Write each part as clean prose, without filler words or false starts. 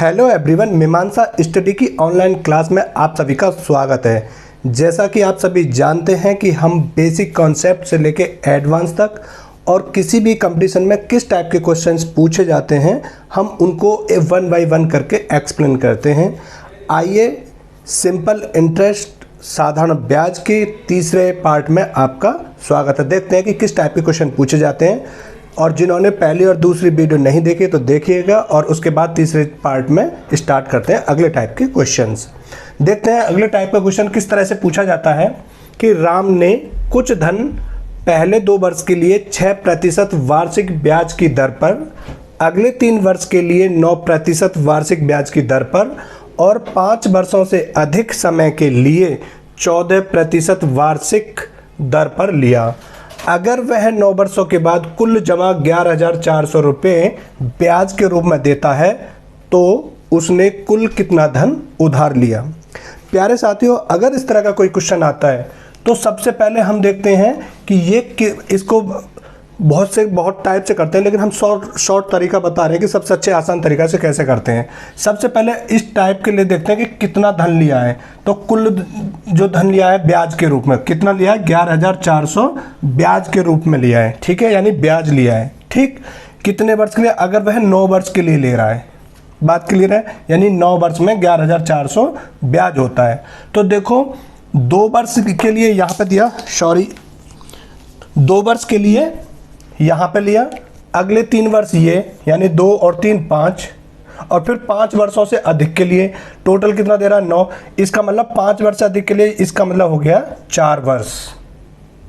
Hello everyone, मीमांसा study की online class में आप सभी का स्वागत है। जैसा कि आप सभी जानते हैं कि हम बेसिक कॉन्सेप्ट से लेके एडवांस तक और किसी भी कंपटीशन में किस टाइप के क्वेश्चंस पूछे जाते हैं हम उनको वन बाय वन करके एक्सप्लेन करते हैं। आइए सिंपल इंटरेस्ट साधारण ब्याज के तीसरे पार्ट में आपका स्वागत है। देखते हैं कि किस टाइप के क्वेश्चन पूछे जाते हैं और जिन्होंने पहली और दूसरी वीडियो नहीं देखी तो देखिएगा और उसके बाद तीसरे पार्ट में स्टार्ट करते हैं अगले टाइप के क्वेश्चंस। देखते हैं अगले टाइप का क्वेश्चन किस तरह से पूछा जाता है कि राम ने कुछ धन पहले 2 वर्ष के लिए 6% वार्षिक ब्याज की दर पर, अगले 3 वर्ष के लिए 9% वार्षिक ब्याज की दर पर और 5 वर्षों से अधिक समय के लिए 14% वार्षिक दर पर लिया। अगर वह 9 वर्षों के बाद कुल जमा 11,400 रुपये ब्याज के रूप में देता है तो उसने कुल कितना धन उधार लिया। प्यारे साथियों, अगर इस तरह का कोई क्वेश्चन आता है तो सबसे पहले हम देखते हैं कि इसको बहुत टाइप से करते हैं, लेकिन हम शॉर्ट तरीका बता रहे हैं कि सबसे अच्छे आसान तरीका से कैसे करते हैं। सबसे पहले इस टाइप के लिए देखते हैं कि कितना धन लिया है। तो कुल जो धन लिया है ब्याज के रूप में कितना लिया है, 11,400 ब्याज के रूप में लिया है। ठीक है, यानी ब्याज लिया है। ठीक, कितने वर्ष के लिए? अगर वह 9 वर्ष के लिए ले रहा है, बात क्लियर है, यानी 9 वर्ष में 11,400 ब्याज होता है। तो देखो 2 वर्ष के लिए यहाँ पे दिया, 2 वर्ष के लिए यहाँ पे लिया, अगले 3 वर्ष ये यानी 2 और 3 5 और फिर 5 वर्षों से अधिक के लिए टोटल कितना दे रहा है 9। इसका मतलब 5 वर्ष से अधिक के लिए इसका मतलब हो गया 4 वर्ष।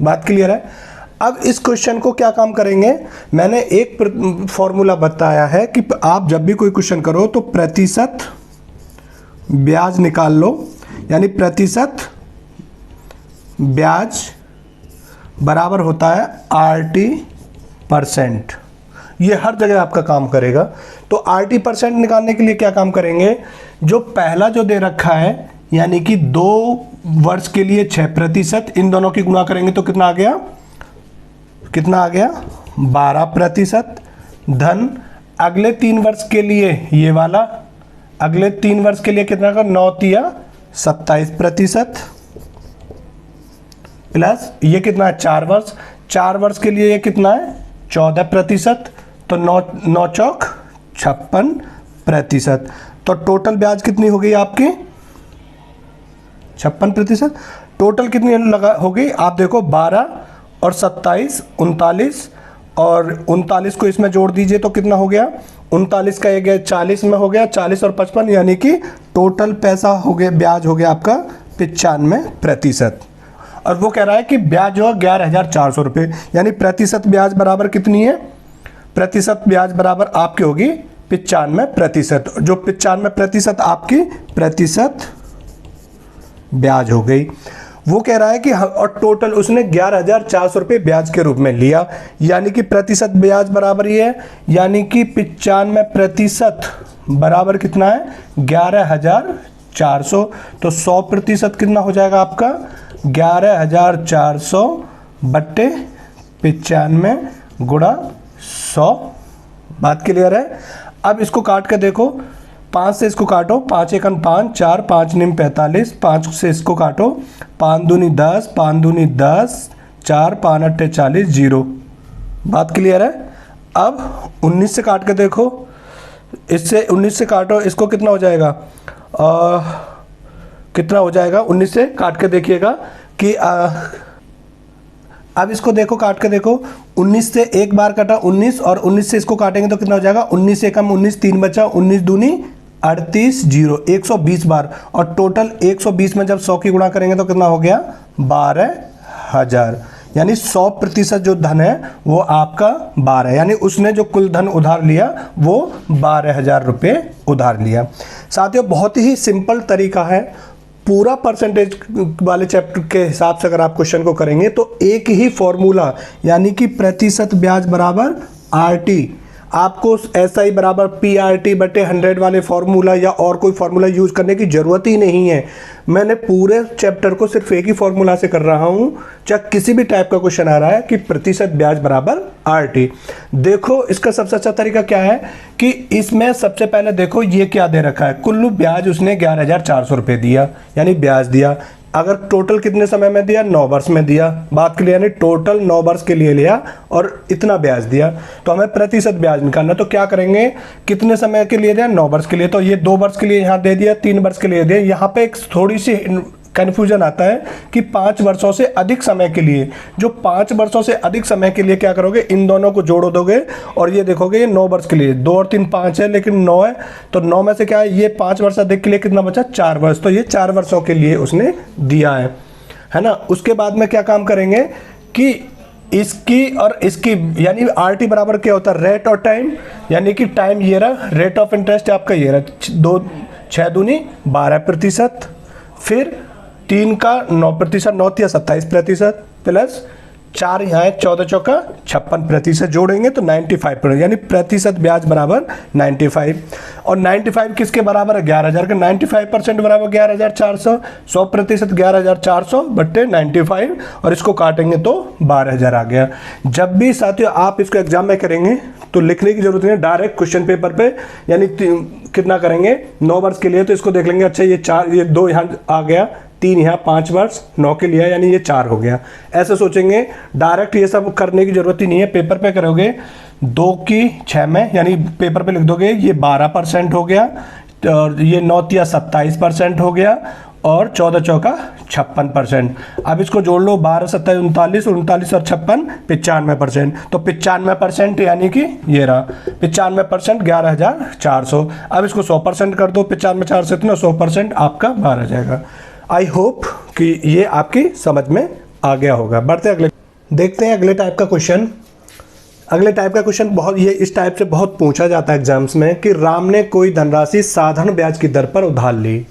बात क्लियर है। अब इस क्वेश्चन को क्या काम करेंगे, मैंने एक फॉर्मूला बताया है कि आप जब भी कोई क्वेश्चन करो तो प्रतिशत ब्याज निकाल लो, यानी प्रतिशत ब्याज बराबर होता है RT%। ये हर जगह आपका काम करेगा। तो RT% निकालने के लिए क्या काम करेंगे, जो पहला जो दे रखा है यानी कि 2 वर्ष के लिए 6%, इन दोनों की गुणा करेंगे तो कितना आ गया 12%। धन अगले 3 वर्ष के लिए ये वाला, अगले 3 वर्ष के लिए कितना का 9 तिया 27% प्लस ये कितना है 4 वर्ष के लिए ये कितना है 14%। तो 9 चौक 56%। तो टोटल ब्याज कितनी हो गई आपकी 56%। टोटल कितनी लगा हो गई आप देखो 12 और 27 39 और 39 को इसमें जोड़ दीजिए तो कितना हो गया 39 का ये गया 40 में हो गया, 40 और 55 यानी कि टोटल पैसा हो गया, ब्याज हो गया आपका 95%। और वो कह रहा है कि ब्याज जो है 11,400 रुपये, यानी प्रतिशत ब्याज बराबर कितनी है, प्रतिशत ब्याज बराबर आपकी होगी 95%। जो 95% आपकी प्रतिशत ब्याज हो गई। वो कह रहा है कि और टोटल उसने 11,400 रुपये ब्याज के रूप में लिया, यानी कि प्रतिशत ब्याज बराबर ये है, यानी कि 95% बराबर कितना है 11,400। तो 100% कितना हो जाएगा आपका 11,400 बट्टे 95 गुणा 100। बात क्लियर है। अब इसको काट के देखो, 5 से इसको काटो, 5 एकम 5 4 5 निम 45, 5 से इसको काटो, 5 दूनी 10 5 दूनी 10 4 5 अट्ठे 40 0। बात क्लियर है। अब 19 से काट के देखो, इससे 19 से काटो, इसको कितना हो जाएगा कितना हो जाएगा 19 से काट के देखिएगा कि अब इसको देखो, काट के देखो, 19 से एक बार काटा 19 और 19 से इसको काटेंगे तो कितना हो जाएगा 19 से कम 19 3 बचा, 19 दूनी 38 0 120 बार और टोटल 120 में जब 100 की गुणा करेंगे तो कितना हो गया 12,000। यानी 100% जो धन है वो आपका 12, यानी उसने जो कुल धन उधार लिया वो 12,000 रुपये उधार लिया। साथियों, बहुत ही सिंपल तरीका है। पूरा परसेंटेज वाले चैप्टर के हिसाब से अगर आप क्वेश्चन को करेंगे तो एक ही फॉर्मूला, यानी कि प्रतिशत ब्याज बराबर RT। आपको SI बराबर PRT/100 वाले फार्मूला या और कोई फार्मूला यूज़ करने की ज़रूरत ही नहीं है। मैंने पूरे चैप्टर को सिर्फ एक ही फार्मूला से कर रहा हूँ। चाहे किसी भी टाइप का क्वेश्चन आ रहा है कि प्रतिशत ब्याज बराबर RT। देखो इसका सबसे अच्छा तरीका क्या है कि इसमें सबसे पहले देखो ये क्या दे रखा है, कुल्लू ब्याज उसने 11,400 रुपये दिया, यानी ब्याज दिया। अगर टोटल कितने समय में दिया, 9 वर्ष में दिया, बात के लिए यानी टोटल 9 वर्ष के लिए लिया और इतना ब्याज दिया। तो हमें प्रतिशत ब्याज निकालना, तो क्या करेंगे, कितने समय के लिए दिया, 9 वर्ष के लिए, तो ये 2 वर्ष के लिए यहाँ दे दिया, 3 वर्ष के लिए दिया। यहाँ पे एक थोड़ी सी कन्फ्यूजन आता है कि 5 वर्षों से अधिक समय के लिए, जो 5 वर्षों से अधिक समय के लिए क्या करोगे, इन दोनों को जोड़ दोगे और ये देखोगे ये 9 वर्ष के लिए, 2 और 3 5 है लेकिन 9 है, तो 9 में से क्या है, ये 5 वर्ष अधिक के लिए कितना बचा, 4 वर्ष, तो ये 4 वर्षों के लिए उसने दिया है ना। उसके बाद में क्या काम करेंगे कि इसकी और इसकी, यानी RT बराबर क्या होता है, रेट और टाइम, यानी कि टाइम ये रहा, रेट ऑफ इंटरेस्ट आपका ये रहा, 6 दूनी 12%, फिर 3 का 9%, 9 या 27%, प्लस 4 यहाँ है, 14 चौका 56%, जोड़ेंगे तो 95%, यानी प्रतिशत ब्याज बराबर 95। और 95 किसके बराबर है, 11,000 का, 95% बराबर 11,400, 100% 11,400 बट्टे 95, और इसको काटेंगे तो 12,000 आ गया। जब भी साथियों आप इसको एग्जाम में करेंगे तो लिखने की जरूरत नहीं है, डायरेक्ट क्वेश्चन पेपर पे, यानी कितना करेंगे, 9 वर्ष के लिए तो इसको देख लेंगे, अच्छा ये 2 यहाँ आ गया, 3 यहाँ, 5 वर्ष 9 के लिए, यानी ये 4 हो गया। ऐसे सोचेंगे, डायरेक्ट ये सब करने की जरूरत ही नहीं है, पेपर पे करोगे 2 की 6 में, यानी पेपर पे लिख दोगे ये 12% हो गया, और ये 9 या 27% हो गया, और 14 चौका 56%। अब इसको जोड़ लो, 12 27 39, 39 और 56 95%, तो 95% यानी कि ये रहा 95%, 11,400। अब इसको 100% कर दो, 95 4 से इतना 100% आपका बाहर आ जाएगा। आई होप कि ये आपकी समझ में आ गया होगा। बढ़ते अगले, देखते हैं अगले टाइप का क्वेश्चन। अगले टाइप का क्वेश्चन बहुत, ये इस टाइप से बहुत पूछा जाता है एग्जाम्स में कि राम ने कोई धनराशि साधारण ब्याज की दर पर उधार ली।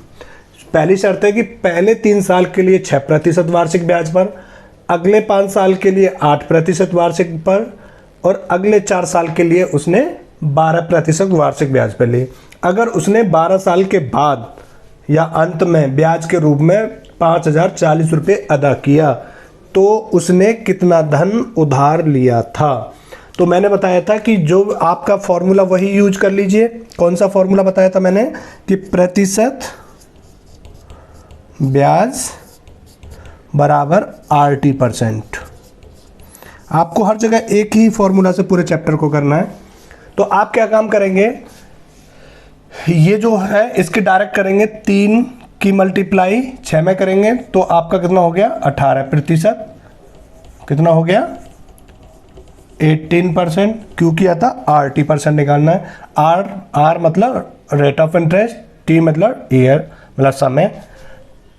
पहली शर्त है कि पहले 3 साल के लिए 6% वार्षिक ब्याज पर, अगले 5 साल के लिए 8% वार्षिक पर, और अगले 4 साल के लिए उसने 12% वार्षिक ब्याज पर ली। अगर उसने 12 साल के बाद या अंत में ब्याज के रूप में 5,040 रुपये अदा किया तो उसने कितना धन उधार लिया था। तो मैंने बताया था कि जो आपका फॉर्मूला वही यूज कर लीजिए। कौन सा फॉर्मूला बताया था मैंने, कि प्रतिशत ब्याज बराबर RT%। आपको हर जगह एक ही फॉर्मूला से पूरे चैप्टर को करना है। तो आप क्या काम करेंगे, ये जो है इसके डायरेक्ट करेंगे, 3 की मल्टीप्लाई 6 में करेंगे तो आपका कितना हो गया, 18%, कितना हो गया 18%। क्यों किया था, RT% निकालना है। R मतलब रेट ऑफ इंटरेस्ट, T मतलब ईयर मतलब समय।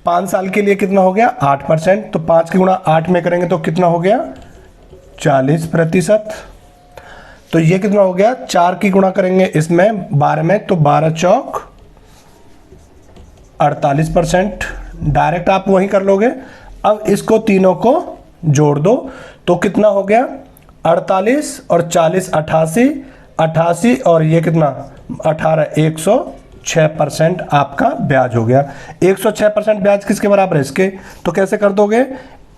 5 साल के लिए कितना हो गया 8%, तो 5 की गुणा 8 में करेंगे तो कितना हो गया 40%। तो ये कितना हो गया, 4 की गुणा करेंगे इसमें 12 में तो 12 चौक 48%। डायरेक्ट आप वही कर लोगे। अब इसको तीनों को जोड़ दो तो कितना हो गया 48 और 40 88, 88 और ये कितना 18, 106% आपका ब्याज हो गया। 106% ब्याज किसके बराबर है, इसके। तो कैसे कर दोगे,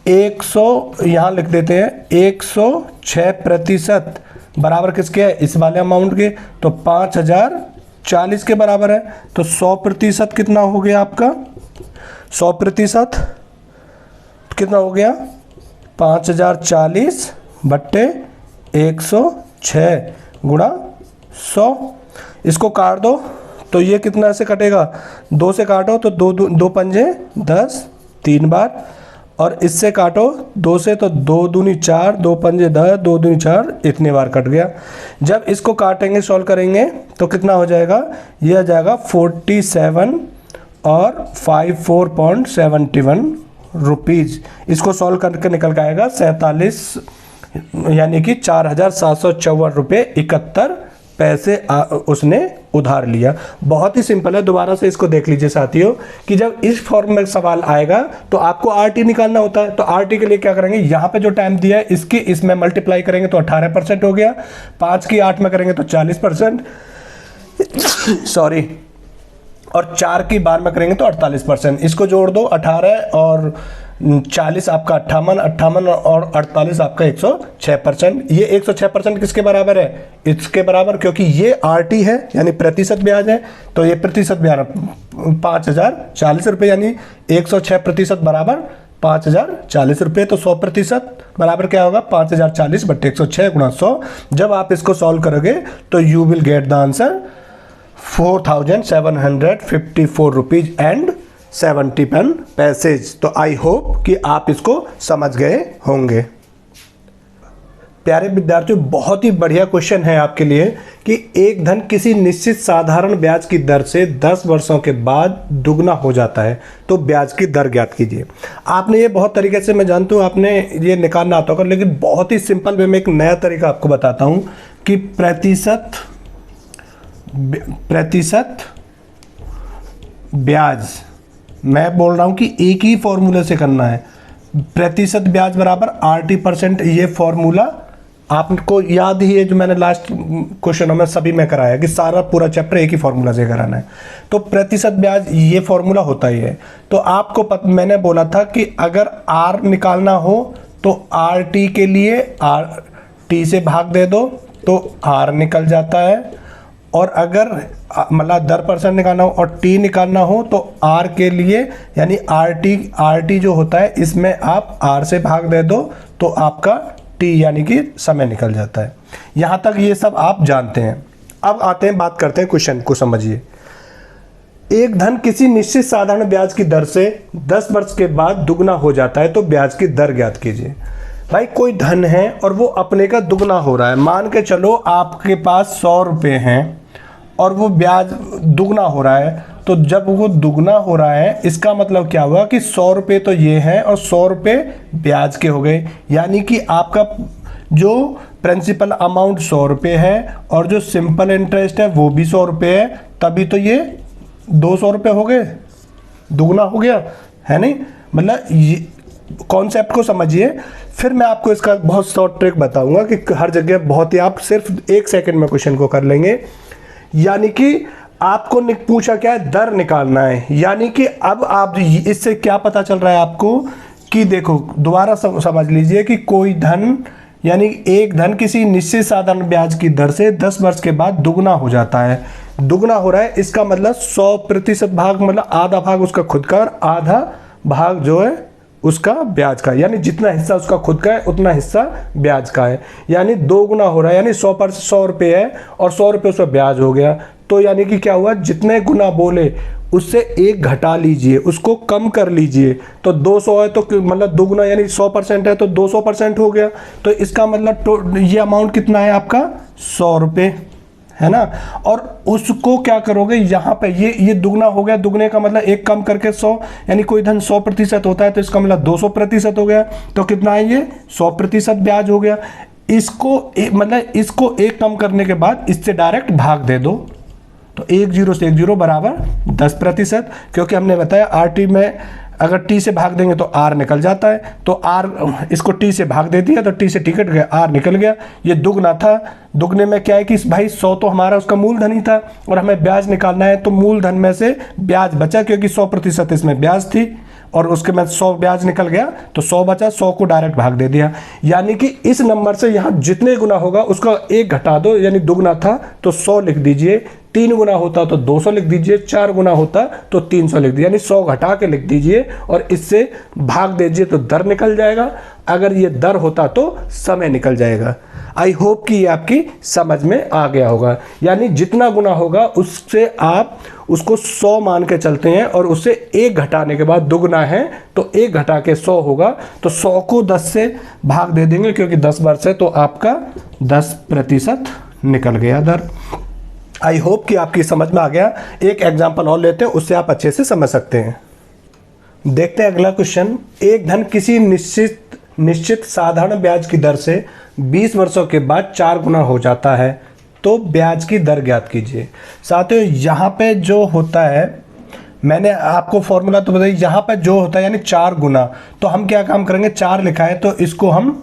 100 यहाँ लिख देते हैं, 106% बराबर किसके है, इस वाले अमाउंट के, तो 5,040 के बराबर है। तो 100% कितना हो गया आपका, 100% कितना हो गया 5,040 बट्टे 106 गुणा 100। इसको काट दो तो ये कितना से कटेगा, 2 से काटो तो 2 पंजे 10 3 बार, और इससे काटो 2 से तो 2 दूनी 4, 2 पंजे 10, 2 दूनी 4, इतने बार कट गया। जब इसको काटेंगे सॉल्व करेंगे तो कितना हो जाएगा, ये आ जाएगा 47 और 54.71 रुपीज़। इसको सॉल्व करके निकल के आएगा 47, यानी कि 4,754 रुपये 71 पैसे उसने उधार लिया। बहुत ही सिंपल है, दोबारा से इसको देख लीजिए साथियों कि जब इस फॉर्म में सवाल आएगा तो आपको आरटी निकालना होता है। तो आरटी के लिए क्या करेंगे, यहाँ पे जो टाइम दिया है इसकी इसमें मल्टीप्लाई करेंगे तो 18% हो गया, 5 की 8 में करेंगे तो 40%, सॉरी, और 4 की 12 में करेंगे तो 48%। इसको जोड़ दो, 18 और 40 आपका 58, 58 और 48 आपका 106%। ये 106% किसके बराबर है, इसके बराबर, क्योंकि ये आरटी है यानी प्रतिशत ब्याज है, तो ये प्रतिशत ब्याज 5040 रुपये, यानी 106% बराबर 5040 रुपये। तो 100% बराबर क्या होगा, 5040 बट्टे 106 गुणा 100। जब आप इसको सॉल्व करोगे तो you will get the answer 4754 rupees and 70 passage. तो आई होप कि आप इसको समझ गए होंगे। प्यारे विद्यार्थियों, बहुत ही बढ़िया क्वेश्चन है आपके लिए कि एक धन किसी निश्चित साधारण ब्याज की दर से 10 वर्षों के बाद दुगना हो जाता है, तो ब्याज की दर ज्ञात कीजिए। आपने ये बहुत तरीके से, मैं जानता हूँ आपने ये निकालना आता होगा, लेकिन बहुत ही सिंपल वे में एक नया तरीका आपको बताता हूँ कि प्रतिशत ब्याज, मैं बोल रहा हूं कि एक ही फॉर्मूले से करना है। प्रतिशत ब्याज बराबर RT%, ये फॉर्मूला आपको याद ही है जो मैंने लास्ट क्वेश्चनों में सभी में कराया कि सारा पूरा चैप्टर एक ही फॉर्मूला से कराना है। तो प्रतिशत ब्याज ये फॉर्मूला होता ही है। तो आपको मैंने बोला था कि अगर R निकालना हो तो RT के लिए T से भाग दे दो तो R निकल जाता है, और अगर मतलब दर परसेंट निकालना हो और टी निकालना हो तो आर के लिए यानी आरटी जो होता है इसमें आप आर से भाग दे दो तो आपका टी यानी कि समय निकल जाता है। यहाँ तक ये सब आप जानते हैं। अब आते हैं, बात करते हैं क्वेश्चन को, समझिए। एक धन किसी निश्चित साधारण ब्याज की दर से 10 वर्ष के बाद दुगना हो जाता है, तो ब्याज की दर ज्ञात कीजिए। भाई कोई धन है और वो अपने का दुगना हो रहा है। मान के चलो आपके पास 100 रुपये हैं और वो ब्याज दुगना हो रहा है, तो जब वो दुगना हो रहा है इसका मतलब क्या हुआ कि 100 रुपये तो ये हैं और 100 रुपये ब्याज के हो गए, यानी कि आपका जो प्रिंसिपल अमाउंट 100 रुपये है और जो सिंपल इंटरेस्ट है वो भी 100 रुपये है, तभी तो ये 200 रुपये हो गए, दुगना हो गया है नहीं। मतलब ये कॉन्सेप्ट को समझिए। फिर मैं आपको इसका बहुत शॉर्ट ट्रिक बताऊंगा कि हर जगह बहुत ही आप सिर्फ 1 सेकंड में क्वेश्चन को कर लेंगे। यानी कि आपको पूछा क्या है, दर निकालना है। यानी कि अब आप इससे क्या पता चल रहा है आपको कि देखो दोबारा समझ लीजिए कि कोई धन यानी एक धन किसी निश्चित साधारण ब्याज की दर से 10 वर्ष के बाद दुगना हो जाता है। दुगना हो रहा है इसका मतलब 100% भाग, मतलब आधा भाग उसका खुद का और आधा भाग जो है उसका ब्याज का, यानी जितना हिस्सा उसका खुद का है उतना हिस्सा ब्याज का है। यानी 2 गुना हो रहा है, यानी 100 रुपये है और 100 रुपये उसका ब्याज हो गया। तो यानी कि क्या हुआ, जितने गुना बोले उससे 1 घटा लीजिए, उसको कम कर लीजिए। तो 200 है तो मतलब 2 गुना यानी 100% है तो 200% हो गया। तो इसका मतलब ये अमाउंट कितना है आपका 100 रुपये, है ना। और उसको क्या करोगे, यहाँ पे ये दुगना हो गया, दुगने का मतलब 1 कम करके 100, यानी कोई धन 100% होता है तो इसका मतलब 200% हो गया। तो कितना है ये 100% ब्याज हो गया। इसको मतलब इसको 1 कम करने के बाद इससे डायरेक्ट भाग दे दो, तो 1 0 से 1 0 बराबर 10%, क्योंकि हमने बताया RT में अगर T से भाग देंगे तो R निकल जाता है। तो R इसको T से भाग दे दिया तो T से T कट गया, R निकल गया। ये दुगना था, दुगने में क्या है कि भाई 100 तो हमारा उसका मूलधन ही था और हमें ब्याज निकालना है, तो मूलधन में से ब्याज बचा, क्योंकि 100% इसमें ब्याज थी और उसके बाद 100 ब्याज निकल गया तो 100 बचा, 100 को डायरेक्ट भाग दे दिया। यानी कि इस नंबर से यहाँ जितने गुना होगा उसका 1 घटा दो, यानी दुगना था तो 100 लिख दीजिए, 3 गुना होता तो 200 लिख दीजिए, 4 गुना होता तो 300 लिख दीजिए, यानी 100 घटा के लिख दीजिए और इससे भाग दीजिए तो दर निकल जाएगा। अगर ये दर होता तो समय निकल जाएगा। आई होप कि ये आपकी समझ में आ गया होगा। यानी जितना गुना होगा उससे आप उसको 100 मान के चलते हैं और उससे 1 घटाने के बाद दुगना है तो 1 घटा के 100 होगा, तो 100 को 10 से भाग दे देंगे क्योंकि 10 वर्ष है तो आपका 10% निकल गया दर। आई होप कि आपकी समझ में आ गया। एक एग्जाम्पल और लेते हैं, उससे आप अच्छे से समझ सकते हैं। देखते हैं अगला क्वेश्चन। एक धन किसी निश्चित साधारण ब्याज की दर से 20 वर्षों के बाद 4 गुना हो जाता है, तो ब्याज की दर ज्ञात कीजिए। साथियों यहाँ पे जो होता है, मैंने आपको फॉर्मूला तो बताइए, यहाँ पे जो होता है यानी 4 गुना, तो हम क्या काम करेंगे, 4 लिखा है तो इसको हम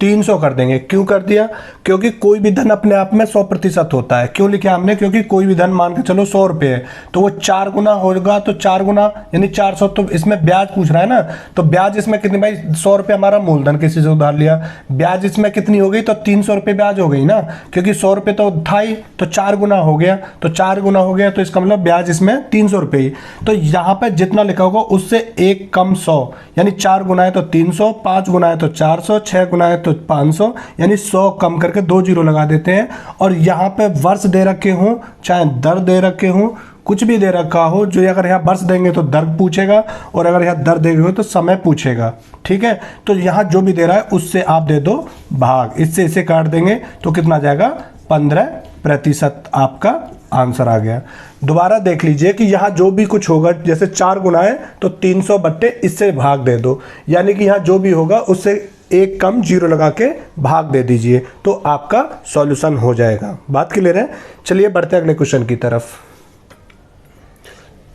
300 कर देंगे। क्यों कर दिया, क्योंकि कोई भी धन अपने आप में 100% होता है। क्यों लिखा हमने, क्योंकि कोई भी धन मान के चलो 100 रुपये है तो वो 4 गुना होगा, तो 4 गुना यानी 400। तो इसमें ब्याज पूछ रहा है ना, तो ब्याज इसमें कितनी, भाई 100 रुपये हमारा मूलधन किसी से उधार लिया, ब्याज इसमें कितनी हो गई, तो 300 रुपये ब्याज हो गई ना, क्योंकि 100 रुपये तो था ही, तो 4 गुना हो गया, तो 4 गुना हो गया, तो इसका मतलब ब्याज इसमें 300 रुपये ही। तो यहाँ पे जितना लिखा होगा उससे एक कम 100, यानी 4 गुना है तो 300, 5 गुना है तो 400, 6 गुना है तो 500, यानी 100 कम करके 2 जीरो लगा देते हैं। और यहाँ पे वर्ष दे रखे हों, चाहे दर दे रखे हों, कुछ भी दे रखा हो, जो अगर यहाँ वर्ष देंगे तो दर पूछेगा, और अगर यहाँ दर देंगे तो समय पूछेगा। ठीक है, तो यहाँ जो भी दे रहा है उससे आप दे दो भाग, इससे इसे काट देंगे तो कितना जाएगा, 15% आपका आंसर आ गया। दोबारा देख लीजिए कि यहाँ जो भी कुछ होगा, जैसे 4 गुना है तो 300 बट्टे इससे भाग दे दो, यानी कि यहाँ जो भी होगा उससे एक कम जीरो लगा के भाग दे दीजिए, तो आपका सॉल्यूशन हो जाएगा। बात क्लियर है। चलिए बढ़ते हैं अगले क्वेश्चन की तरफ।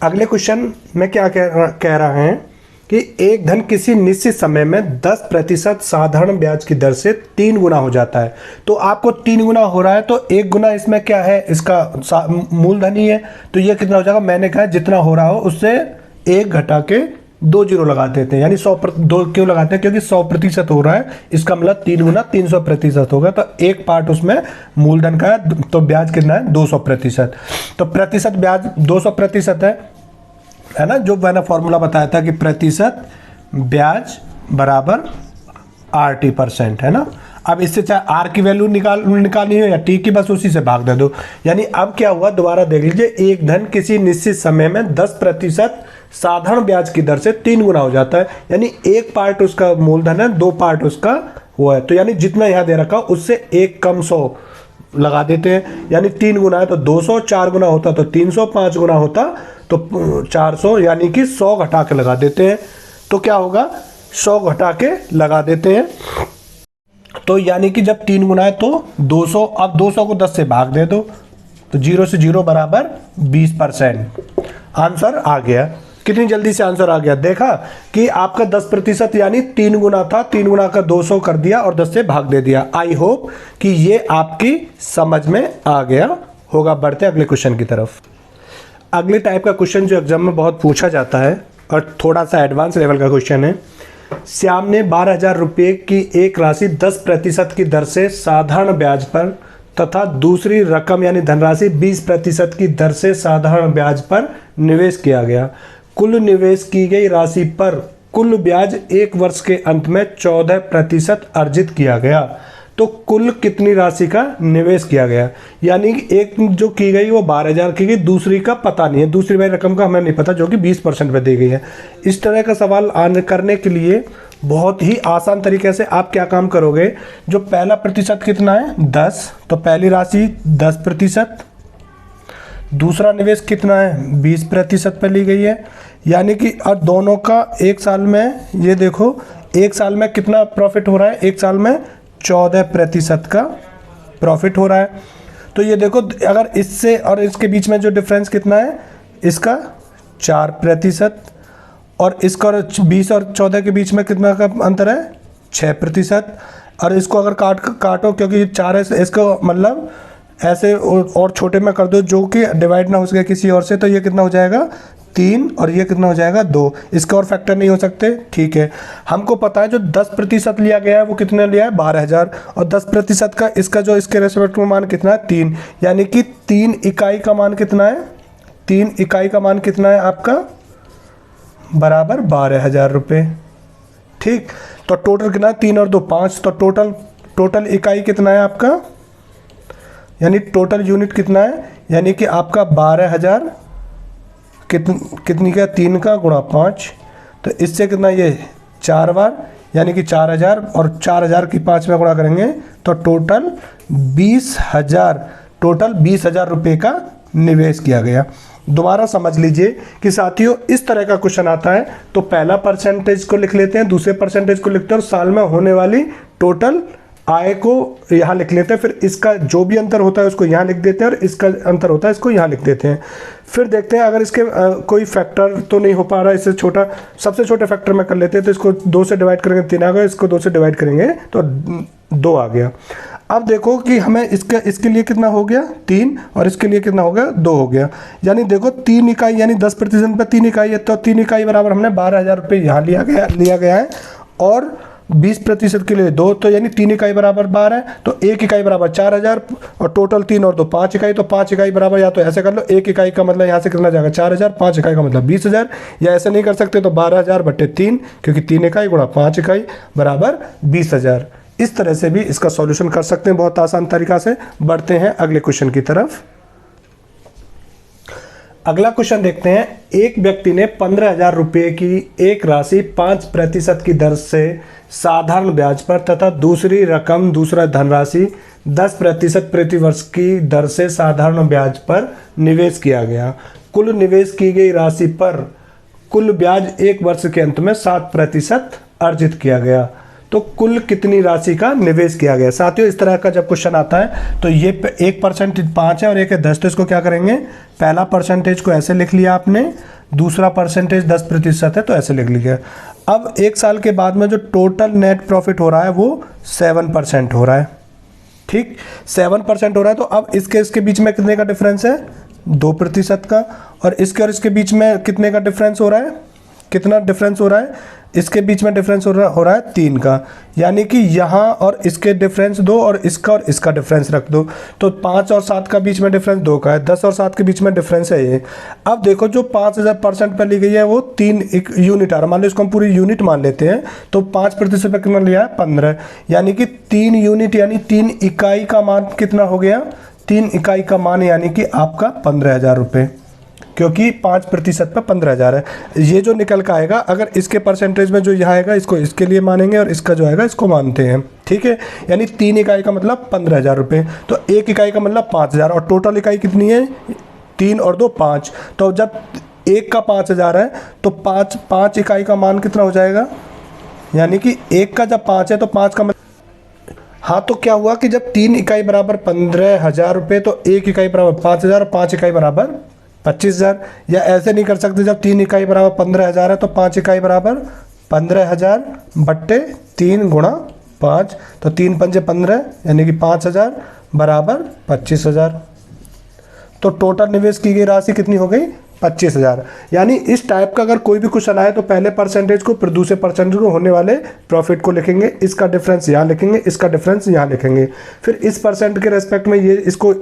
अगले क्वेश्चन में क्या कह रहा है कि एक धन किसी निश्चित समय में 10% साधारण ब्याज की दर से 3 गुना हो जाता है। तो आपको 3 गुना हो रहा है तो 1 गुना इसमें क्या है, इसका मूलधन ही है, तो ये कितना हो जाएगा, मैंने कहा जितना हो रहा हो उससे 1 घटा के 2 जीरो लगा देते हैं, यानी 100 क्यों लगाते हैं, क्योंकि 100% हो रहा है, इसका मतलब 3 गुना 300% होगा, तो एक पार्ट उसमें मूलधन का है, तो ब्याज कितना है 200%। तो प्रतिशत ब्याज 200% है ना, जो मैंने फॉर्मूला बताया था कि प्रतिशत ब्याज बराबर RT% है ना। अब इससे चाहे आर की वैल्यू निकालनी हो या टी की, बस उसी से भाग दे दो। यानी अब क्या हुआ, दोबारा देख लीजिए, एक धन किसी निश्चित समय में 10% साधारण ब्याज की दर से 3 गुना हो जाता है, यानी एक पार्ट उसका मूलधन है, 2 पार्ट उसका वो है, तो यानी जितना यहाँ दे रखा उससे एक कम 100 लगा देते हैं, यानी 3 गुना है तो 200, 4 गुना होता तो 300, 5 गुना होता तो 400, यानी कि 100 घटा के लगा देते हैं। तो क्या होगा, 100 घटा के लगा देते हैं, तो यानी कि जब 3 गुना है तो 200, अब 200 को 10 से भाग दे दो, तो 0 से 0 बराबर 20%। आंसर आ गया। कितनी जल्दी से आंसर आ गया, देखा कि आपका 10% यानी 3 गुना था, 3 गुना का 200 कर दिया और 10 से भाग दे दिया। आई होप कि ये आपकी समझ में आ गया होगा। बढ़ते अगले क्वेश्चन की तरफ। अगले टाइप का क्वेश्चन जो एग्जाम में बहुत पूछा जाता है और थोड़ा सा एडवांस लेवल का क्वेश्चन है। श्याम ने 12,000 रुपये की एक राशि 10% की दर से साधारण ब्याज पर तथा दूसरी रकम यानी धनराशि 20% की दर से साधारण ब्याज पर निवेश किया गया। कुल निवेश की गई राशि पर कुल ब्याज 1 वर्ष के अंत में 14% अर्जित किया गया। तो कुल कितनी राशि का निवेश किया गया, यानी कि एक जो की गई वो 12,000 की गई, दूसरी का पता नहीं है, दूसरी वाली रकम का हमें नहीं पता, जो कि 20% पे दी गई है। इस तरह का सवाल करने के लिए बहुत ही आसान तरीके से आप क्या काम करोगे, जो पहला प्रतिशत कितना है 10, तो पहली राशि 10%, दूसरा निवेश कितना है 20% पर ली गई है, यानी कि और दोनों का एक साल में, ये देखो एक साल में कितना प्रॉफिट हो रहा है, एक साल में 14% का प्रॉफिट हो रहा है। तो ये देखो अगर इससे और इसके बीच में जो डिफरेंस कितना है, इसका 4%, और इसका 20 और 14 के बीच में कितना का अंतर है 6%। और इसको अगर काटो क्योंकि 4 है, इसको मतलब ऐसे और छोटे में कर दो जो कि डिवाइड ना हो सके किसी और से, तो ये कितना हो जाएगा 3 और ये कितना हो जाएगा 2। इसका और फैक्टर नहीं हो सकते, ठीक है। हमको पता है जो 10% लिया गया है वो कितने लिया है 12,000, और 10% का इसका जो इसके रेस्पेक्ट में मान कितना है 3, यानी कि 3 इकाई का मान कितना है, 3 इकाई का मान कितना है आपका बराबर 12,000 रुपये। ठीक, तो टोटल कितना है 3 और 2 5, तो टोटल इकाई कितना है आपका, यानी टोटल यूनिट कितना है, यानी कि आपका 12,000 कितनी का 3 का गुणा 5, तो इससे कितना ये 4 बार, यानी कि 4,000 और 4,000 की 5 में गुणा करेंगे तो टोटल 20,000 रुपये का निवेश किया गया। दोबारा समझ लीजिए कि साथियों इस तरह का क्वेश्चन आता है तो पहला परसेंटेज को लिख लेते हैं, दूसरे परसेंटेज को लिखते हैं और साल में होने वाली टोटल आय को यहाँ लिख लेते हैं, फिर इसका जो भी अंतर होता है उसको यहाँ लिख देते हैं और इसका अंतर होता है इसको यहाँ लिख देते हैं। फिर देखते हैं अगर इसके कोई फैक्टर तो नहीं हो पा रहा, इससे छोटा, सबसे छोटे फैक्टर में कर लेते हैं। तो इसको 2 से डिवाइड करेंगे 3 आ गया, इसको 2 से डिवाइड करेंगे तो 2 आ गया। अब देखो कि हमें इसके लिए कितना हो गया 3 और इसके लिए कितना हो गया 2 हो गया। यानी देखो 3 इकाई यानी 10% पे 3 इकाई है, तो 3 इकाई बराबर हमने 12,000 रुपये यहाँ लिया गया है और 20% के लिए 2, तो यानी 3 इकाई बराबर 12 है, तो 1 इकाई बराबर 4,000 और टोटल 3 और 2 5 इकाई, तो 5 इकाई बराबर, या तो ऐसे कर लो 1 इकाई का मतलब यहाँ से कितना जाएगा 4,000, 5 इकाई का मतलब 20,000, या ऐसे नहीं कर सकते तो 12,000/3 क्योंकि 3 इकाई गुणा 5 इकाई बराबर 20,000। इस तरह से भी इसका सॉल्यूशन कर सकते हैं बहुत आसान तरीका से। बढ़ते हैं अगले क्वेश्चन की तरफ। अगला क्वेश्चन देखते हैं। एक व्यक्ति ने 15,000 रुपये की एक राशि 5% की दर से साधारण ब्याज पर तथा दूसरा धनराशि 10% प्रति वर्ष की दर से साधारण ब्याज पर निवेश किया गया। कुल निवेश की गई राशि पर कुल ब्याज 1 वर्ष के अंत में 7% अर्जित किया गया। तो कुल कितनी राशि का निवेश किया गया। साथियों इस तरह का जब क्वेश्चन आता है तो ये 1% 5 है और 1 है 10, तो इसको क्या करेंगे, पहला परसेंटेज को ऐसे लिख लिया आपने, दूसरा परसेंटेज 10% है तो ऐसे लिख लिया। अब 1 साल के बाद में जो टोटल नेट प्रॉफिट हो रहा है वो 7% हो रहा है। ठीक, 7% हो रहा है। तो अब इसके बीच में कितने का डिफरेंस है 2% का, और इसके बीच में कितने का डिफरेंस हो रहा है, कितना डिफरेंस हो रहा है, इसके बीच में डिफरेंस हो रहा है 3 का। यानी कि यहाँ और इसके डिफरेंस 2 और इसका डिफरेंस रख दो, तो 5 और 7 का बीच में डिफरेंस 2 का है, 10 और 7 के बीच में डिफरेंस है ये। अब देखो जो 5,000% पर ली गई है वो 3 यूनिट आ रहा है, मान लो इसको हम पूरी यूनिट मान लेते हैं, तो 5% पर कितना लिया है 15, यानी कि 3 यूनिट यानी 3 इकाई का मान कितना हो गया, 3 इकाई का मान यानी कि आपका 15,000 रुपये, क्योंकि 5% पर 15,000 है। ये जो निकल कर आएगा, अगर इसके परसेंटेज में जो यहाँ आएगा इसको इसके लिए मानेंगे और इसका जो आएगा इसको मानते हैं। ठीक है, यानी 3 इकाई का मतलब 15,000 रुपये, तो 1 इकाई का मतलब 5,000, और टोटल इकाई कितनी है 3 और 2 5, तो जब 1 का 5,000 है तो 5 इकाई का मान कितना हो जाएगा, यानी कि 1 का जब 5 है तो 5 का मतलब, हाँ तो क्या हुआ कि जब 3 इकाई बराबर 15,000 रुपये तो 1 इकाई बराबर 5,000 और 5 इकाई बराबर 25,000, या ऐसे नहीं कर सकते, जब 3 इकाई बराबर 15,000 है तो 5 इकाई बराबर 15,000/3 गुणा 5, तो 3 पंजे 15 यानी कि 5,000 बराबर 25,000। तो टोटल निवेश की गई राशि कितनी हो गई 25,000। यानी इस टाइप का अगर कोई भी क्वेश्चन आए तो पहले परसेंटेज को फिर दूसरे परसेंटेज को होने वाले प्रॉफिट को लिखेंगे, इसका डिफरेंस यहाँ लिखेंगे, इसका डिफरेंस यहाँ लिखेंगे, फिर इस परसेंट के रेस्पेक्ट में ये इसको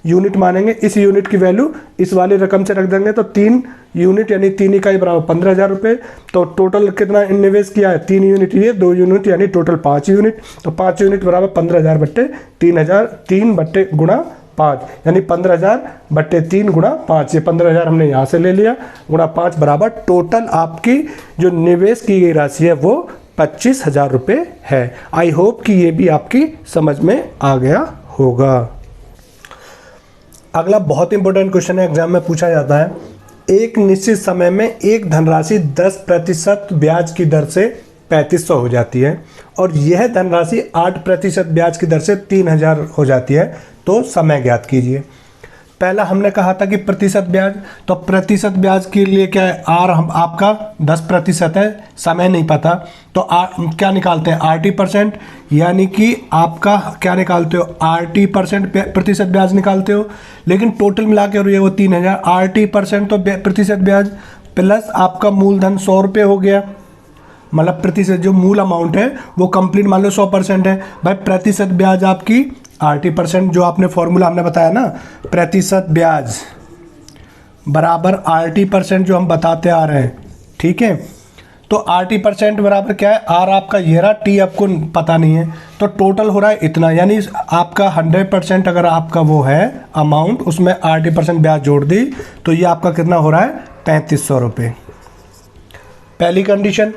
यूनिट मानेंगे, इस यूनिट की वैल्यू इस वाली रकम से रख देंगे, तो 3 यूनिट यानी 3 इकाई बराबर 15,000 रुपये। तो टोटल कितना निवेश किया है 3 यूनिट, ये 2 यूनिट यानी टोटल 5 यूनिट, तो 5 यूनिट बराबर 15,000/3,000, 3 बट्टे गुणा 5 यानी 15,000/3 गुणा 5, ये 15,000 हमने यहाँ से ले लिया, गुणा 5 बराबर टोटल आपकी जो निवेश की गई राशि है वो 25,000 रुपये है। आई होप कि ये भी आपकी समझ में आ गया होगा। अगला बहुत इंपॉर्टेंट क्वेश्चन है, एग्जाम में पूछा जाता है। एक निश्चित समय में एक धनराशि 10% ब्याज की दर से 3,500 हो जाती है और यह धनराशि 8% ब्याज की दर से 3,000 हो जाती है, तो समय ज्ञात कीजिए। पहला हमने कहा था कि प्रतिशत ब्याज, तो प्रतिशत ब्याज के लिए क्या है, आर हम आपका 10% है, समय नहीं पता, तो क्या निकालते हैं RT%, यानी कि आपका क्या निकालते हो RT% प्रतिशत ब्याज निकालते हो, लेकिन टोटल मिला के और ये वो 3,000 RT% तो प्रतिशत ब्याज प्लस आपका मूलधन 100 रुपये हो गया, मतलब प्रतिशत जो मूल अमाउंट है वो कंप्लीट मान लो 100% है भाई, प्रतिशत ब्याज आपकी RT%, जो आपने फॉर्मूला हमने बताया ना, प्रतिशत ब्याज बराबर RT% जो हम बताते आ रहे हैं, ठीक है। तो RT% बराबर क्या है, R आपका ये रहा, T आपको पता नहीं है, तो टोटल हो रहा है इतना, यानी आपका 100% अगर आपका वो है अमाउंट, उसमें RT% ब्याज जोड़ दी तो ये आपका कितना हो रहा है 3,500 रुपये, पहली कंडीशन।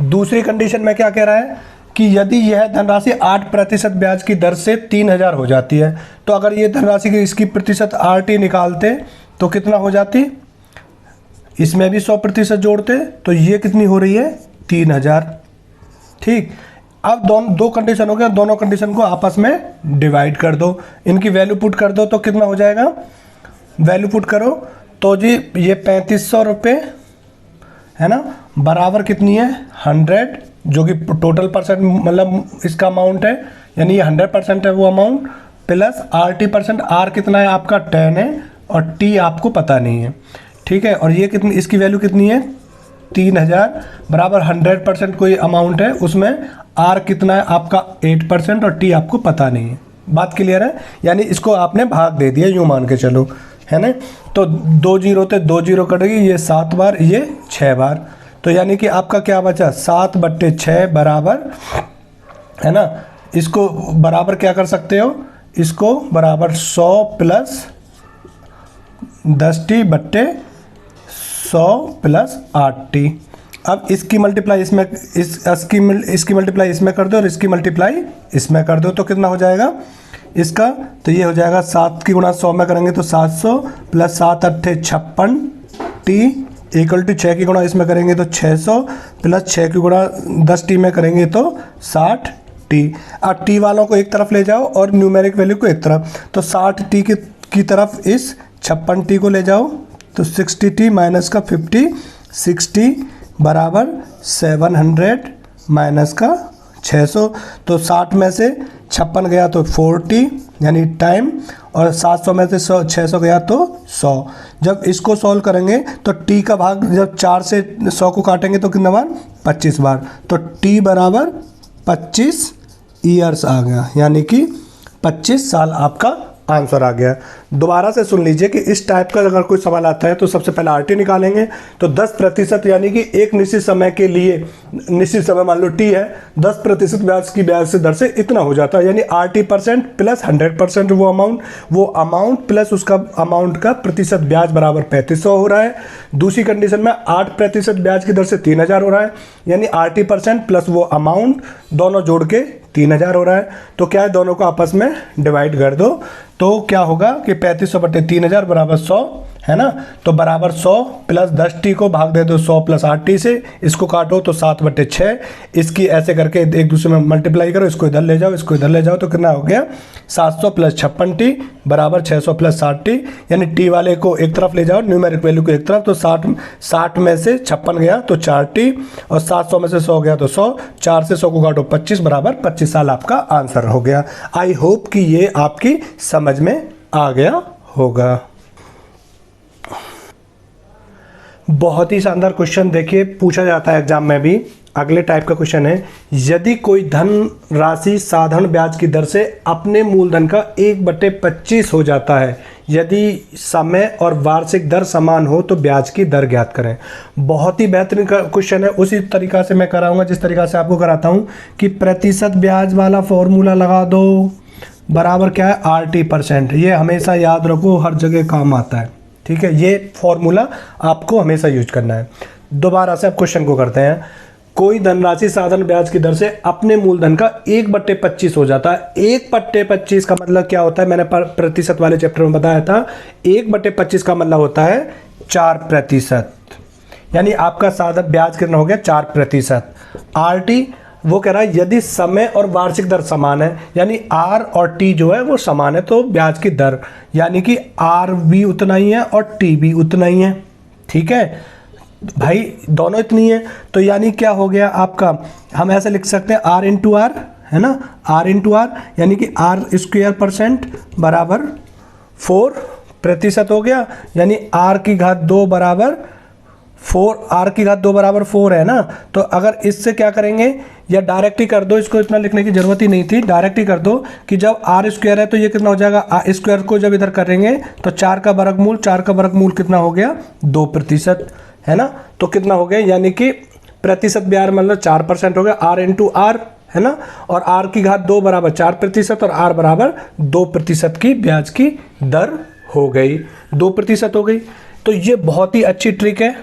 दूसरी कंडीशन में क्या कह रहा है कि यदि यह धनराशि 8% ब्याज की दर से 3,000 हो जाती है, तो अगर ये धनराशि की इसकी प्रतिशत RT निकालते तो कितना हो जाती, इसमें भी 100% जोड़ते तो ये कितनी हो रही है 3,000। ठीक, अब दो कंडीशन हो गया, दोनों कंडीशन को आपस में डिवाइड कर दो, इनकी वैल्यू पुट कर दो तो कितना हो जाएगा, वैल्यू पुट करो तो जी ये 3500 रुपये है ना, बराबर कितनी है 100, जो कि टोटल परसेंट मतलब इसका अमाउंट है, यानी ये 100% है वो अमाउंट, प्लस RT%, R कितना है आपका 10 है और T आपको पता नहीं है, ठीक है। और ये कितनी, इसकी वैल्यू कितनी है 3000, बराबर 100% कोई अमाउंट है, उसमें R कितना है आपका 8% और T आपको पता नहीं है। बात क्लियर है, यानी इसको आपने भाग दे दिया, यूँ मान के चलो, है ना। तो 2 जीरो थे, 2 जीरो कटेगी, ये 7 बार, ये 6 बार, तो यानी कि आपका क्या बचा 7/6 बराबर, है ना। इसको बराबर क्या कर सकते हो, इसको बराबर 100 प्लस 10t/100 प्लस 8t। अब इसकी मल्टीप्लाई इसमें, इसकी मल्टीप्लाई इसमें कर दो और इसकी मल्टीप्लाई इसमें कर दो, तो कितना हो जाएगा इसका, तो ये हो जाएगा 7 की गुणा 100 में करेंगे तो 700 प्लस 7 8 56 t इक्वल टू 6 की गुणा इसमें करेंगे तो 600 प्लस 6 की गुणा 10t में करेंगे तो 60 t। अब t वालों को एक तरफ ले जाओ और न्यूमेरिक वैल्यू को एक तरफ, तो 60 t की तरफ इस 56 t को ले जाओ तो 60 t माइनस का 50, 60 बराबर 700 माइनस का 600, तो 60 में से 56 गया तो 40 यानी टाइम, और 700 में से 600 गया तो 100। जब इसको सॉल्व करेंगे तो t का भाग जब 4 से 100 को काटेंगे तो कितना बार 25 बार, तो t बराबर 25 ईयर्स आ गया, यानी कि 25 साल आपका आंसर आ गया। दोबारा से सुन लीजिए कि इस टाइप का अगर कोई सवाल आता है तो सबसे पहले RT निकालेंगे, तो 10% यानी कि एक निश्चित समय के लिए, निश्चित समय मान लो T है, 10% ब्याज की ब्याज से दर से इतना हो जाता है, यानी RT% प्लस 100% वो अमाउंट प्लस उसका अमाउंट का प्रतिशत ब्याज बराबर 3500 हो रहा है। दूसरी कंडीशन में 8% ब्याज की दर से 3000 हो रहा है, यानी RT% प्लस वो अमाउंट दोनों जोड़ के 3000 हो रहा है। तो क्या है, दोनों को आपस में डिवाइड कर दो, तो क्या होगा कि 3500/3000 बराबर 100, है ना। तो बराबर 100 प्लस 10t को भाग दे दो 100 प्लस 8t से, इसको काटो तो 7/6, इसकी ऐसे करके एक दूसरे में मल्टीप्लाई करो, इसको इधर ले जाओ, इसको इधर ले जाओ, तो कितना हो गया 700 प्लस 56t बराबर 600 प्लस 60t, यानी t वाले को एक तरफ ले जाओ, न्यूमेरिक वैल्यू को एक तरफ, तो 60 में से 56 गया तो 4t, और 700 में से 100 गया तो 100, 4 से 100 को काटो 25 बराबर 25 साल आपका आंसर हो गया। आई होप कि ये आपकी समझ में आ गया होगा। बहुत ही शानदार क्वेश्चन देखिए पूछा जाता है एग्जाम में भी। अगले टाइप का क्वेश्चन है, यदि कोई धन राशि साधारण ब्याज की दर से अपने मूलधन का 1/25 हो जाता है, यदि समय और वार्षिक दर समान हो तो ब्याज की दर ज्ञात करें। बहुत ही बेहतरीन क्वेश्चन है, उसी तरीका से मैं कराऊंगा जिस तरीका से आपको कराता हूं कि प्रतिशत ब्याज वाला फॉर्मूला लगा दो, बराबर क्या है RT%। ये हमेशा याद रखो, हर जगह काम आता है, ठीक है। ये फॉर्मूला आपको हमेशा यूज करना है। दोबारा से आप क्वेश्चन को करते हैं, कोई धनराशि साधारण ब्याज की दर से अपने मूलधन का 1/25 हो जाता है। 1/25 का मतलब क्या होता है, मैंने प्रतिशत वाले चैप्टर में बताया था। 1/25 का मतलब होता है 4%, यानी आपका साधारण ब्याज कितना हो गया 4%। RT वो कह रहा है यदि समय और वार्षिक दर समान है, यानी R और T जो है वो समान है, तो ब्याज की दर यानी कि R भी उतना ही है और T भी उतना ही है, ठीक है भाई, दोनों इतनी है। तो यानी क्या हो गया आपका, हम ऐसे लिख सकते हैं R इंटू R, है ना, R इंटू R, यानी कि R² बराबर 4% हो गया, यानी R की घात 2 बराबर 4, R की घात 2 बराबर 4 है ना। तो अगर इससे क्या करेंगे, या डायरेक्ट ही कर दो, इसको इतना लिखने की जरूरत ही नहीं थी, डायरेक्ट ही कर दो कि जब R² है तो ये कितना हो जाएगा, R² को जब इधर करेंगे तो 4 का वर्गमूल कितना हो गया 2%, है ना। तो कितना हो गया, यानी कि प्रतिशत ब्याज मतलब 4% हो गया, R इंटू R, है ना, और R की घात 2 बराबर 4% और R बराबर 2% की ब्याज की दर हो गई, 2% हो गई। तो ये बहुत ही अच्छी ट्रिक है,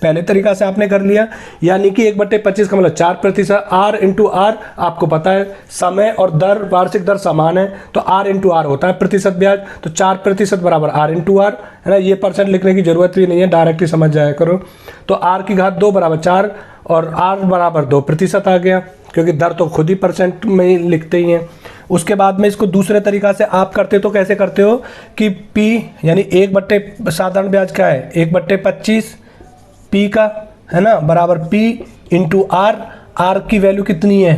पहले तरीका से आपने कर लिया, यानी कि 1/25 का मतलब 4%। R इंटू R आपको पता है समय और दर वार्षिक दर समान है, तो R इंटू R होता है प्रतिशत ब्याज, तो 4% बराबर R इंटू R, है ना। ये परसेंट लिखने की जरूरत भी नहीं है, डायरेक्ट ही समझ जाया करो। तो R की घात 2 बराबर 4 और R बराबर 2% आ गया, क्योंकि दर तो खुद ही परसेंट में ही लिखते ही हैं। उसके बाद में इसको दूसरे तरीक़ा से आप करते तो कैसे करते हो कि P यानी 1/, साधारण ब्याज क्या है 1/25 P का, है ना, बराबर P इंटू R की वैल्यू कितनी है,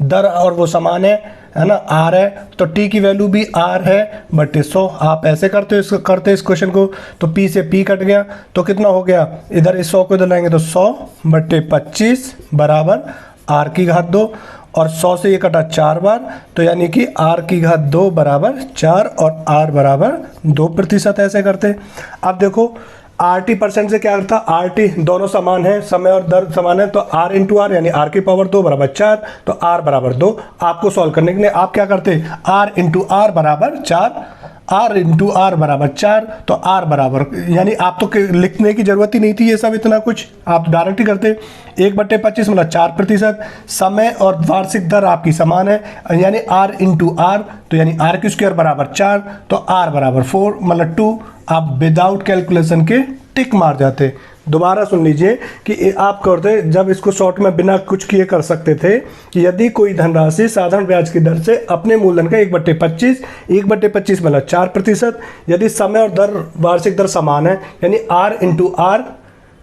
दर और वो समान है ना, R है, तो T की वैल्यू भी R है बटे 100। आप ऐसे करते हो इस क्वेश्चन को, तो P से P कट गया तो कितना हो गया, इधर इस 100 को इधर लाएंगे तो 100/25 बराबर R की घात 2, और 100 से ये कटा 4 बार, तो यानी कि R की घात 2 बराबर 4 और R बराबर 2%। ऐसे करते। अब देखो RT परसेंट से क्या करता, RT दोनों समान है, समय और दर समान है, तो R इंटू आर यानी R की पावर 2 बराबर 4, तो R बराबर 2। आपको सॉल्व करने के लिए आप क्या करते, R इंटू आर बराबर 4, R इंटू आर बराबर 4, तो R बराबर, यानी आप तो लिखने की जरूरत ही नहीं थी ये सब इतना कुछ, आप डायरेक्ट ही करते। 1/25 मतलब 4%, समय और वार्षिक दर आपकी समान है, यानी R इंटू आर, तो यानी R की स्क्वायर बराबर 4, तो R बराबर 4 मतलब 2। आप विदाउट कैलकुलेशन के टिक मार जाते। दोबारा सुन लीजिए कि आप करते, जब इसको शॉर्ट में बिना कुछ किए कर सकते थे कि यदि कोई धनराशि साधारण ब्याज की दर से अपने मूलधन का 1/25 मतलब 4%, यदि समय और दर वार्षिक दर समान है यानी R इंटू आर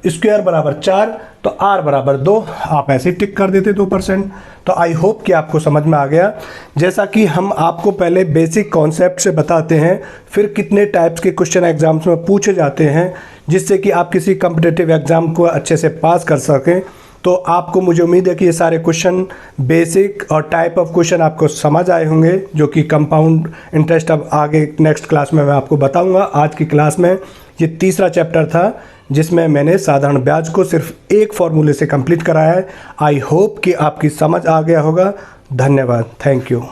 स्क्वायर बराबर 4, तो R बराबर 2, आप ऐसे ही टिक कर देते 2%। तो आई होप कि आपको समझ में आ गया। जैसा कि हम आपको पहले बेसिक कॉन्सेप्ट से बताते हैं, फिर कितने टाइप्स के क्वेश्चन एग्जाम्स में पूछे जाते हैं जिससे कि आप किसी कम्पिटिटिव एग्ज़ाम को अच्छे से पास कर सकें। तो आपको, मुझे उम्मीद है कि ये सारे क्वेश्चन बेसिक और टाइप ऑफ क्वेश्चन आपको समझ आए होंगे, जो कि कंपाउंड इंटरेस्ट अब आगे नेक्स्ट क्लास में मैं आपको बताऊंगा। आज की क्लास में ये तीसरा चैप्टर था जिसमें मैंने साधारण ब्याज को सिर्फ एक फॉर्मूले से कंप्लीट कराया है। आई होप कि आपकी समझ आ गया होगा। धन्यवाद, थैंक यू।